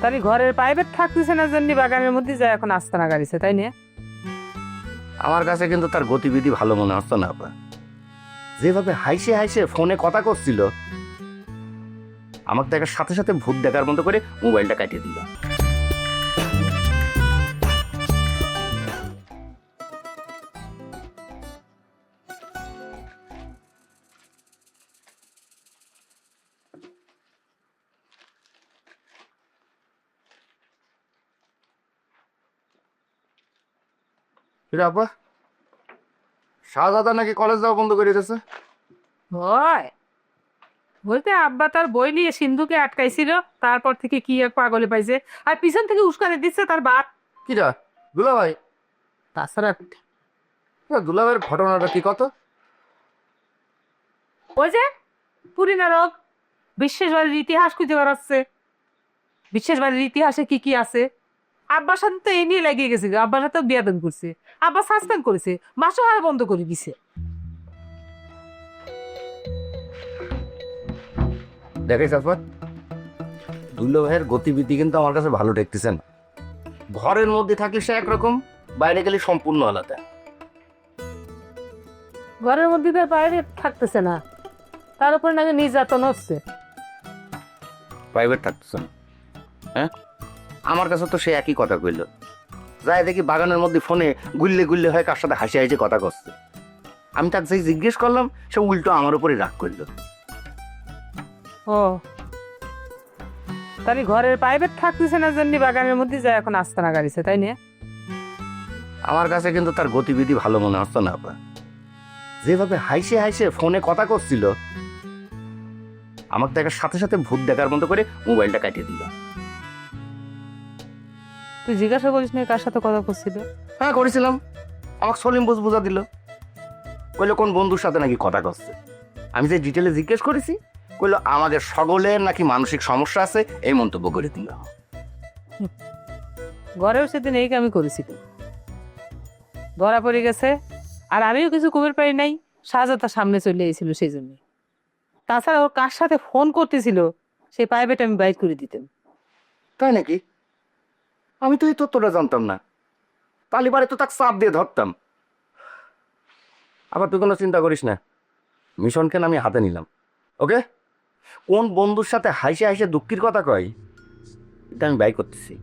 তাহলে ঘরের প্রাইভেট থাকতেছে না জন্য বাগানের মধ্যে যায় এখন আস্তানা গাড়িছে, তাই না? আমার কাছে কিন্তু তার গতিবিধি ভালো মনে হতো না আপা। যেভাবে হাইসে হাইসে ফোনে কথা করছিল, আমাকে দেখার সাথে সাথে ভূত দেখার মতো করে মোবাইলটা কাটিয়ে দিল। আপা, শাহজাদা নাকি কলেজ যাওয়া বন্ধ করে দিয়েছে? হয় বলতে আব্বা তার বই নিয়ে সিন্ধুকে আটকাইছিল, তারপর থেকে কি এক পাগলে পাইছে, আর পিছন থেকে উস্কানি দিচ্ছে তার বাপ। কিরা দুলা ভাই? তাছাড়া দুলা ভাইয়ের ঘটনাটা কি কত? ওই যে পুরিনা রোগ, বিশ্বের বাড়ির ইতিহাস খুঁজে বেড়াচ্ছে। বিশ্বের বাড়ির ইতিহাসে কি কি আছে, আব্বার সাথে তো এই নিয়ে লাগিয়ে গেছে, আব্বার সাথে বিয়াদন করছে, আব্বা সাসপেন্ড করেছে, মাসও হারা বন্ধ করে দিছে। দেখাইছ আপা, দুলা ভাইয়ের গতিবিধি কিন্তু আমার কাছে ভালো ঠেকতেছে না। ঘরের মধ্যে থাকলে সে একরকম, বাইরে গেলে সম্পূর্ণ আলাদা। ঘরের মধ্যে তার বাইরে থাকতেছে না, তার উপর নাকি নির্যাতন হচ্ছে। প্রাইভেট থাকতেছে না? হ্যাঁ, আমার কাছে তো সে একই কথা কইল। যাই দেখি বাগানের মধ্যে ফোনে গুল্লে গুল্লে হয় কার সাথে হাসি হাসি কথা করছে। আমি তাকে যেই জিজ্ঞেস করলাম, সে উল্টো আমার উপরে রাগ করলো। ও তাহলে ঘরের প্রাইভেট থাকতেছে না জন্য বাগানের মধ্যে যায় এখন আস্তানা গাড়িছে, তাই না? আমার কাছে কিন্তু তার গতিবিধি ভালো মনে হতো না আপা। যেভাবে হাইসে হাইসে ফোনে কথা করছিল, আমাকে দেখার সাথে সাথে ভূত দেখার মতো করে মোবাইলটা কাটিয়ে দিল। তুই জিজ্ঞাসা করিস না কার সাথে কথা করছিল? হ্যাঁ করেছিলাম, আমাকে সলিম বুঝা দিল। কইলো কোন বন্ধুর সাথে নাকি কথা করছে। আমি যে ডিটেলে জিজ্ঞেস করেছি, কইলো আমাদের সকলের নাকি মানসিক সমস্যা আছে, এই মন্তব্য করে দিল। ঘরেও সেদিন এই আমি করেছি, ধরা পড়ে গেছে, আর আমিও কিছু কবির পাই নাই। শাহজাদার সামনে চলে এসেছিল সেই জন্য। তাছাড়া ওর কার সাথে ফোন করতেছিল সেই প্রাইভেট আমি বাইর করে দিতাম। তাই নাকি? আমি তো এই তথ্যটা জানতাম না। তালিবারে তো তাকে চাপ দিয়ে ধরতাম। আবার তুই কোনো চিন্তা করিস না, মিশনকে আমি হাতে নিলাম। ওকে, কোন বন্ধুর সাথে হাসে হাসে দুঃখের কথা কয় এটা আমি বাই করতেছি।